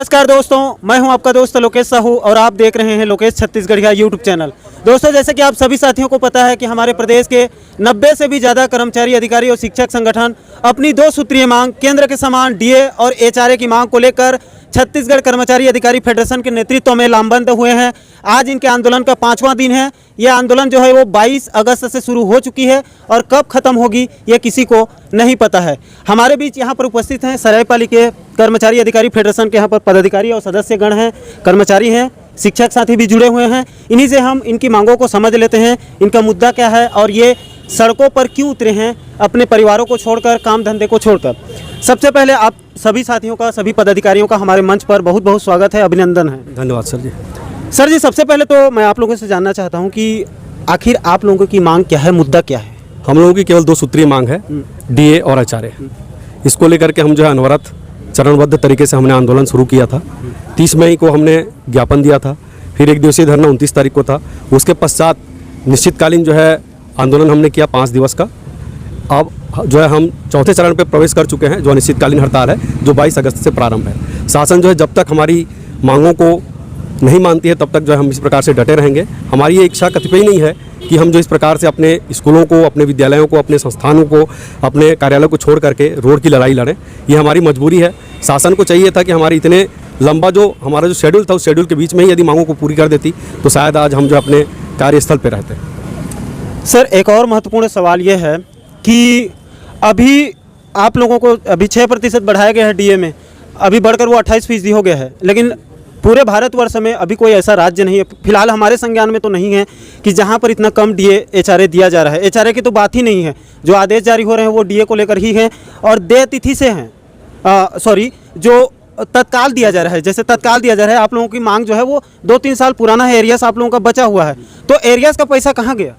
नमस्कार दोस्तों, मैं हूं आपका दोस्त लोकेश साहू और आप देख रहे हैं लोकेश छत्तीसगढ़िया यूट्यूब चैनल। दोस्तों, जैसे कि आप सभी साथियों को पता है कि हमारे प्रदेश के 90 से भी ज़्यादा कर्मचारी, अधिकारी और शिक्षक संगठन अपनी 2 सूत्रीय मांग, केंद्र के समान डीए और एचआरए की मांग को लेकर छत्तीसगढ़ कर्मचारी अधिकारी फेडरेशन के नेतृत्व में लामबंद हुए हैं। आज इनके आंदोलन का 5वां दिन है। यह आंदोलन जो है वो 22 अगस्त से शुरू हो चुकी है और कब खत्म होगी ये किसी को नहीं पता है। हमारे बीच यहाँ पर उपस्थित हैं सरायपाली के कर्मचारी अधिकारी फेडरेशन के यहाँ पर पदाधिकारी और सदस्यगण हैं, कर्मचारी हैं, शिक्षक साथी भी जुड़े हुए हैं। इन्हीं से हम इनकी मांगों को समझ लेते हैं, इनका मुद्दा क्या है और ये सड़कों पर क्यों उतरे हैं अपने परिवारों को छोड़कर, काम धंधे को छोड़कर। सबसे पहले आप सभी साथियों का, सभी पदाधिकारियों का हमारे मंच पर बहुत बहुत स्वागत है, अभिनंदन है। धन्यवाद सर जी। सर जी, सबसे पहले तो मैं आप लोगों से जानना चाहता हूं कि आखिर आप लोगों की मांग क्या है, मुद्दा क्या है? हम लोगों की केवल 2 सूत्रीय मांग है, डीए और एचआरए। इसको लेकर के हम जो है अनवरत चरणबद्ध तरीके से हमने आंदोलन शुरू किया था। 30 मई को हमने ज्ञापन दिया था, फिर 1 दिवसीय धरना 29 तारीख को था। उसके पश्चात निश्चितकालीन जो है आंदोलन हमने किया 5 दिवस का। अब जो है हम चौथे चरण पे प्रवेश कर चुके हैं, जो अनिश्चितकालीन हड़ताल है, जो 22 अगस्त से प्रारंभ है। शासन जो है जब तक हमारी मांगों को नहीं मानती है तब तक जो है हम इस प्रकार से डटे रहेंगे। हमारी ये इच्छा कतिपय नहीं है कि हम जो इस प्रकार से अपने स्कूलों को, अपने विद्यालयों को, अपने संस्थानों को, अपने कार्यालयों को छोड़ करके रोड की लड़ाई लड़ें। ये हमारी मजबूरी है। शासन को चाहिए था कि हमारी इतने लंबा जो हमारा जो शेड्यूल था, उस शेड्यूल के बीच में ही यदि मांगों को पूरी कर देती तो शायद आज हम जो अपने कार्यस्थल पर रहते। सर, एक और महत्वपूर्ण सवाल ये है कि अभी आप लोगों को अभी 6% बढ़ाया गया है डीए में, अभी बढ़कर वो 28% हो गया है, लेकिन पूरे भारतवर्ष में अभी कोई ऐसा राज्य नहीं है, फिलहाल हमारे संज्ञान में तो नहीं है कि जहां पर इतना कम डीए एचआरए दिया जा रहा है। एचआरए की तो बात ही नहीं है, जो आदेश जारी हो रहे हैं वो डीए को लेकर ही है और देय तिथि से हैं, जो तत्काल दिया जा रहा है। जैसे तत्काल दिया जा रहा है, आप लोगों की मांग जो है वो 2-3 साल पुराना है, एरियास आप लोगों का बचा हुआ है, तो एरियास का पैसा कहाँ गया?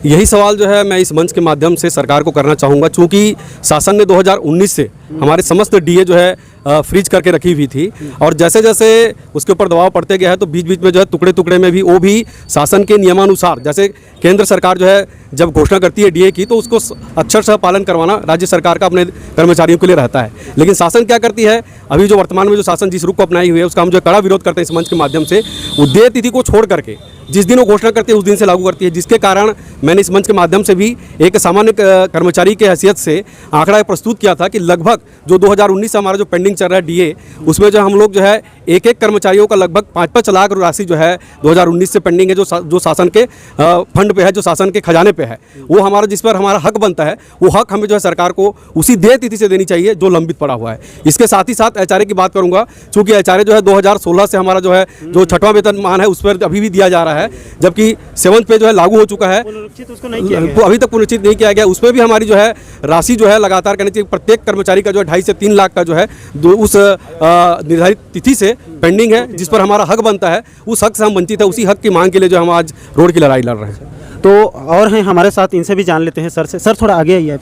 यही सवाल जो है मैं इस मंच के माध्यम से सरकार को करना चाहूँगा, चूँकि शासन ने 2019 से हमारे समस्त डीए जो है फ्रीज करके रखी हुई थी और जैसे जैसे उसके ऊपर दबाव पड़ते गया है तो बीच बीच में जो है टुकड़े टुकड़े में भी वो भी शासन के नियमानुसार, जैसे केंद्र सरकार जो है जब घोषणा करती है डीए की तो उसको अक्षरशः पालन करवाना राज्य सरकार का अपने कर्मचारियों के लिए रहता है। लेकिन शासन क्या करती है, अभी जो वर्तमान में जो शासन जिस रुख को अपनाई हुई है उसका हम जो कड़ा विरोध करते हैं इस मंच के माध्यम से। वो देय तिथि को छोड़ करके जिस दिन वो घोषणा करती है उस दिन से लागू करती है, जिसके कारण मैंने इस मंच के माध्यम से भी एक सामान्य कर्मचारी के हैसियत से आंकड़ा प्रस्तुत किया था कि लगभग जो 2019 से हमारा जो पेंडिंग चल रहा है डीए, उसमें जो हम लोग जो है एक कर्मचारियों का लगभग 5-5 लाख राशि जो है 2019 से पेंडिंग है, जो शासन के फंड पे है, जो शासन के खजाने पे है। वो हमारा जिस पर हमारा हक बनता है, वो हक हमें जो है सरकार को उसी देय तिथि से देनी चाहिए जो लंबित पड़ा हुआ है। इसके साथ ही साथ एचआरए की बात करूंगा, चूंकि एचआरए जो है 2016 से हमारा जो है जो 6वां वेतनमान है उस पर अभी भी दिया जा रहा है, जबकि 7th पे जो है लागू हो चुका है, अभी तक पुनरीक्षित नहीं किया गया। उसमें भी हमारी जो है राशि जो है लगातार करनी चाहिए। प्रत्येक कर्मचारी का जो है 2.5 से 3 लाख का जो है उस निर्धारित तिथि से पेंडिंग है, जिस पर हमारा हक बनता है। उस हक से हम वंचित है, उसी हक की मांग के लिए जो हम आज रोड की लड़ाई लड़ रहे हैं। तो और हैं हमारे साथ, इनसे भी जान लेते हैं। सर से, सर थोड़ा आगे आइए।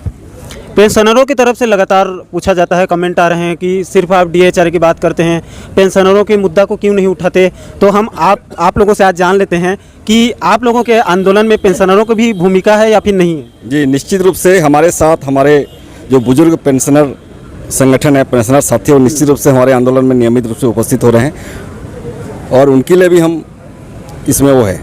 पेंशनरों की तरफ से लगातार पूछा जाता है, कमेंट आ रहे हैं कि सिर्फ आप डीएचआरए की बात करते हैं, पेंशनरों के मुद्दा को क्यों नहीं उठाते। तो हम आप लोगों से आज जान लेते हैं कि आप लोगों के आंदोलन में पेंशनरों की भी भूमिका है या फिर नहीं है? जी, निश्चित रूप से हमारे साथ हमारे जो बुजुर्ग पेंशनर संगठन है, पेंशनर साथी, और निश्चित रूप से हमारे आंदोलन में नियमित रूप से उपस्थित हो रहे हैं और उनके लिए भी हम इसमें वो है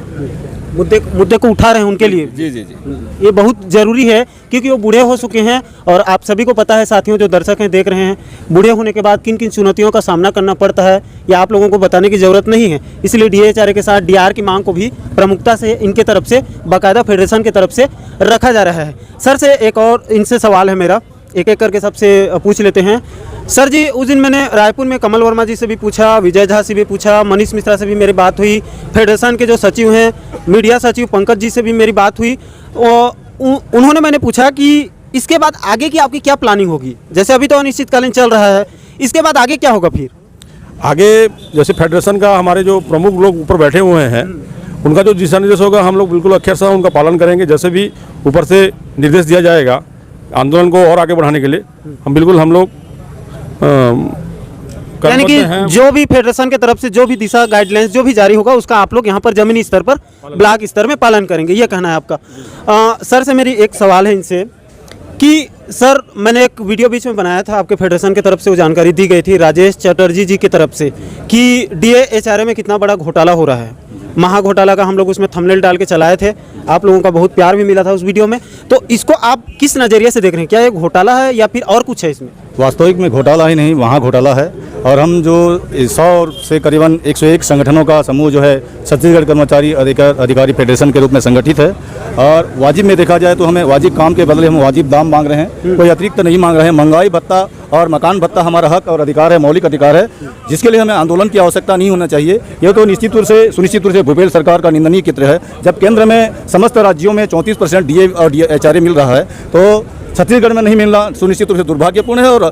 मुद्दे को उठा रहे हैं उनके लिए। जी जी जी, ये बहुत ज़रूरी है क्योंकि वो बूढ़े हो चुके हैं और आप सभी को पता है साथियों, जो दर्शक हैं देख रहे हैं, बूढ़े होने के बाद किन किन चुनौतियों का सामना करना पड़ता है ये आप लोगों को बताने की ज़रूरत नहीं है। इसलिए डीएचआरए के साथ डीआर की मांग को भी प्रमुखता से इनके तरफ से, बाकायदा फेडरेशन की तरफ से रखा जा रहा है। सर से एक और इनसे सवाल है मेरा, एक एक करके सबसे पूछ लेते हैं। सर जी, उस दिन मैंने रायपुर में कमल वर्मा जी से भी पूछा, विजय झा से भी पूछा, मनीष मिश्रा से भी मेरी बात हुई, फेडरेशन के जो सचिव हैं, मीडिया सचिव पंकज जी से भी मेरी बात हुई। उन्होंने मैंने पूछा कि इसके बाद आगे की आपकी क्या प्लानिंग होगी। जैसे अभी तो अनिश्चितकालीन चल रहा है, इसके बाद आगे क्या होगा? फिर आगे जैसे फेडरेशन का हमारे जो प्रमुख लोग ऊपर बैठे हुए हैं, उनका जो दिशा निर्देश होगा हम लोग बिल्कुल अक्षरशः उनका पालन करेंगे। जैसे भी ऊपर से निर्देश दिया जाएगा आंदोलन को और आगे बढ़ाने के लिए, हम लोग यानी कि जो भी फेडरेशन की तरफ से जो भी दिशा गाइडलाइंस जो भी जारी होगा उसका आप लोग यहाँ पर जमीनी स्तर पर, ब्लॉक स्तर में पालन करेंगे, ये कहना है आपका। सर से मेरी एक सवाल है इनसे कि सर मैंने एक वीडियो बीच में बनाया था, आपके फेडरेशन की तरफ से वो जानकारी दी गई थी राजेश चटर्जी जी की तरफ से कि DAHRA में कितना बड़ा घोटाला हो रहा है। महा घोटाला का हम लोग उसमें थंबनेल डाल के चलाए थे, आप लोगों का बहुत प्यार भी मिला था उस वीडियो में। तो इसको आप किस नज़रिए से देख रहे हैं, क्या ये घोटाला है या फिर और कुछ है इसमें? वास्तविक में घोटाला ही नहीं, वहाँ घोटाला है। और हम जो 100 से करीबन 101 संगठनों का समूह जो है छत्तीसगढ़ कर्मचारी अधिकारी फेडरेशन के रूप में संगठित है। और वाजिब में देखा जाए तो हमें वाजिब काम के बदले हम वाजिब दाम मांग रहे हैं, कोई अतिरिक्त नहीं मांग रहे हैं। महंगाई भत्ता और मकान भत्ता हमारा हक और अधिकार है, मौलिक अधिकार है, जिसके लिए हमें आंदोलन की आवश्यकता नहीं होना चाहिए। यह तो निश्चित रूप से सुनिश्चित रूप से भूपेश सरकार का निंदनीय चित्र है। जब केंद्र में समस्त राज्यों में 34% DA और DHRA मिल रहा है तो छत्तीसगढ़ में नहीं मिलना सुनिश्चित रूप से दुर्भाग्यपूर्ण है और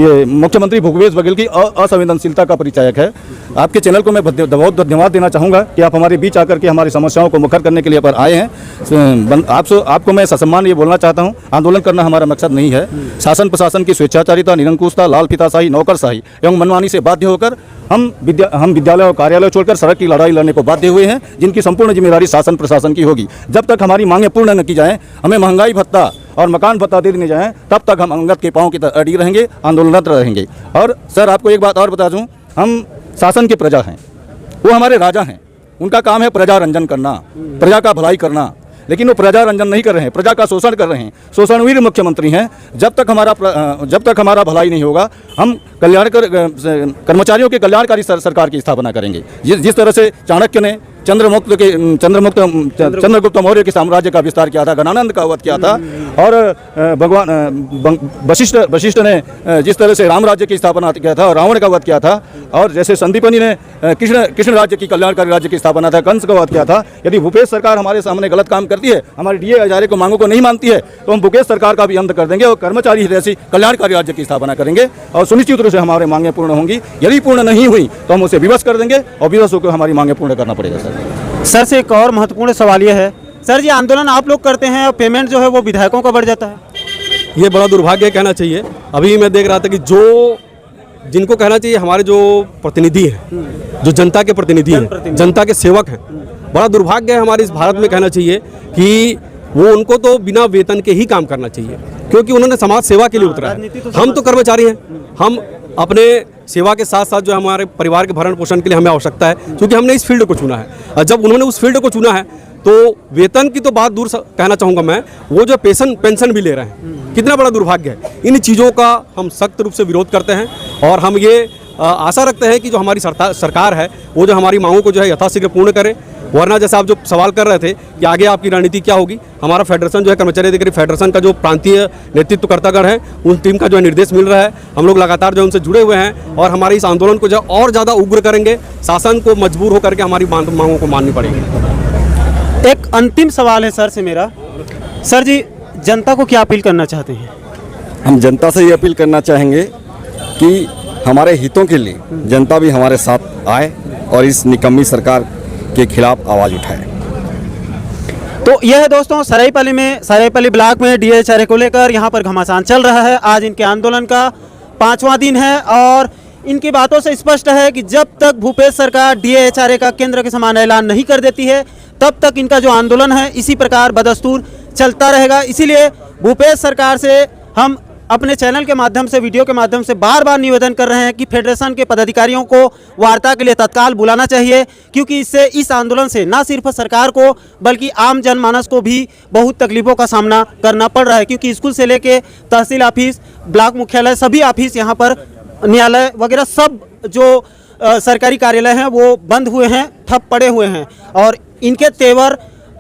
ये मुख्यमंत्री भूपेश बघेल की असंवेदनशीलता का परिचायक है। आपके चैनल को मैं बहुत धन्यवाद देना चाहूँगा कि आप हमारे बीच आकर के हमारी समस्याओं को मुखर करने के लिए पर आए हैं। आपको मैं ससम्मान ये बोलना चाहता हूँ, आंदोलन करना हमारा मकसद नहीं है। शासन प्रशासन की स्वेच्छाचारिता, निरंकुशता, लाल फीताशाही, नौकरशाही एवं मनमानी से बाध्य होकर हम विद्यालय और कार्यालय छोड़कर सड़क की लड़ाई लड़ने को बाध्य हुए हैं, जिनकी संपूर्ण जिम्मेदारी शासन प्रशासन की होगी। जब तक हमारी मांगें पूर्ण न की जाएं, हमें महंगाई भत्ता और मकान भत्ता दे दिए जाएं, तब तक हम अंगद के पाँव की तरह अड़ी रहेंगे, आंदोलनरत रहेंगे। और सर आपको एक बात और बता दूं, हम शासन के प्रजा हैं, वो हमारे राजा हैं, उनका काम है प्रजा रंजन करना, प्रजा का भलाई करना, लेकिन वो प्रजा रंजन नहीं कर रहे हैं, प्रजा का शोषण कर रहे हैं। शोषणवीर मुख्यमंत्री हैं। जब तक हमारा भलाई नहीं होगा, हम कर्मचारियों के कल्याणकारी सरकार की स्थापना करेंगे। जिस तरह से चाणक्य ने चंद्रगुप्त मौर्य के साम्राज्य का विस्तार किया था, गणानंद का वध किया था, और भगवान वशिष्ठ ने जिस तरह से राम राज्य की स्थापना किया था और रावण का वध किया था, और जैसे संदीपनी ने कृष्ण राज्य की कल्याणकारी राज्य की स्थापना था, कंस का वध किया था। यदि भूपेश सरकार हमारे सामने गलत काम करती है, हमारे DAHRA को मांगों को नहीं मानती है, तो हम भूपेश सरकार का भी अंत कर देंगे और कर्मचारी जैसी कल्याणकारी राज्य की स्थापना करेंगे और सुनिश्चित रूप से हमारी मांगें पूर्ण होंगी। यदि पूर्ण नहीं हुई तो हम उसे विवश कर देंगे और विवश होकर हमारी मांगें पूर्ण करना पड़ेगा। सर से एक और महत्वपूर्ण सवाल ये है, सर जी आंदोलन आप लोग करते हैं और पेमेंट जो है वो विधायकों का बढ़ जाता है, ये बड़ा दुर्भाग्य कहना चाहिए। अभी मैं देख रहा था कि जिनको कहना चाहिए हमारे जो प्रतिनिधि हैं, जो जनता के प्रतिनिधि हैं, जनता के सेवक हैं, बड़ा दुर्भाग्य है हमारे इस भारत में कहना चाहिए कि उनको तो बिना वेतन के ही काम करना चाहिए, क्योंकि उन्होंने समाज सेवा के लिए उतरा है। हम तो कर्मचारी हैं, हम अपने सेवा के साथ साथ जो हमारे परिवार के भरण पोषण के लिए हमें आवश्यकता है, क्योंकि हमने इस फील्ड को चुना है। और जब उन्होंने उस फील्ड को चुना है तो वेतन की तो बात दूर कहना चाहूँगा मैं, वो जो पेंशन भी ले रहे हैं, कितना बड़ा दुर्भाग्य है। इन चीज़ों का हम सख्त रूप से विरोध करते हैं और हम ये आशा रखते हैं कि जो हमारी सरकार है वो जो हमारी मांगों को जो है यथाशीघ्र पूर्ण करे। वरना जैसे आप जो सवाल कर रहे थे कि आगे आपकी रणनीति क्या होगी, हमारा फेडरेशन जो है कर्मचारी अधिकारी फेडरेशन का जो प्रांतीय नेतृत्वकर्तागण है, उन टीम का जो है निर्देश मिल रहा है। हम लोग लगातार जो उनसे जुड़े हुए हैं और हमारे इस आंदोलन को जो और ज़्यादा उग्र करेंगे, शासन को मजबूर होकर के हमारी मांगों को माननी पड़ेगी। एक अंतिम सवाल है सर से मेरा, सर जी जनता को क्या अपील करना चाहते हैं? हम जनता से ये अपील करना चाहेंगे कि हमारे हितों के लिए जनता भी हमारे साथ आए और इस निकम्मी सरकार के खिलाफ आवाज़ उठाए। तो यह है दोस्तों सरायपाली ब्लॉक में DAHRA को लेकर यहाँ पर घमासान चल रहा है। आज इनके आंदोलन का 5वां दिन है और इनकी बातों से स्पष्ट है कि जब तक भूपेश सरकार DAHRA का केंद्र के समान ऐलान नहीं कर देती है, तब तक इनका जो आंदोलन है इसी प्रकार बदस्तूर चलता रहेगा। इसीलिए भूपेश सरकार से हम अपने चैनल के माध्यम से, वीडियो के माध्यम से बार बार निवेदन कर रहे हैं कि फेडरेशन के पदाधिकारियों को वार्ता के लिए तत्काल बुलाना चाहिए, क्योंकि इससे इस आंदोलन से न सिर्फ सरकार को बल्कि आम जनमानस को भी बहुत तकलीफ़ों का सामना करना पड़ रहा है। क्योंकि स्कूल से लेके तहसील ऑफिस, ब्लॉक मुख्यालय, सभी ऑफिस यहाँ पर, न्यायालय वगैरह सब जो सरकारी कार्यालय हैं वो बंद हुए हैं, ठप पड़े हुए हैं और इनके तेवर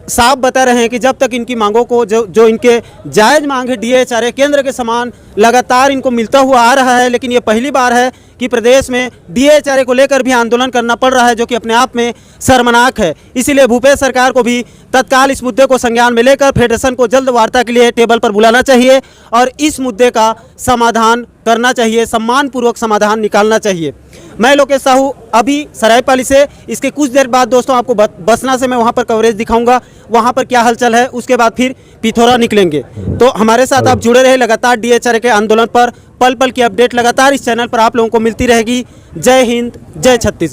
साफ बता रहे हैं कि जब तक इनकी मांगों को जो इनके जायज़ मांग है DAHRA केंद्र के समान लगातार इनको मिलता हुआ आ रहा है, लेकिन ये पहली बार है कि प्रदेश में DAHRA को लेकर भी आंदोलन करना पड़ रहा है, जो कि अपने आप में शर्मनाक है। इसीलिए भूपेश सरकार को भी तत्काल इस मुद्दे को संज्ञान में लेकर फेडरेशन को जल्द वार्ता के लिए टेबल पर बुलाना चाहिए और इस मुद्दे का समाधान करना चाहिए, सम्मानपूर्वक समाधान निकालना चाहिए। मैं लोकेश साहू अभी सरायपाली से, इसके कुछ देर बाद दोस्तों आपको बसना से मैं वहाँ पर कवरेज दिखाऊंगा, वहाँ पर क्या हलचल है, उसके बाद फिर पिथौरा निकलेंगे। तो हमारे साथ आप जुड़े रहे, लगातार DAHRA के आंदोलन पर पल पल की अपडेट लगातार इस चैनल पर आप लोगों को मिलती रहेगी। जय हिंद, जय छत्तीसगढ़।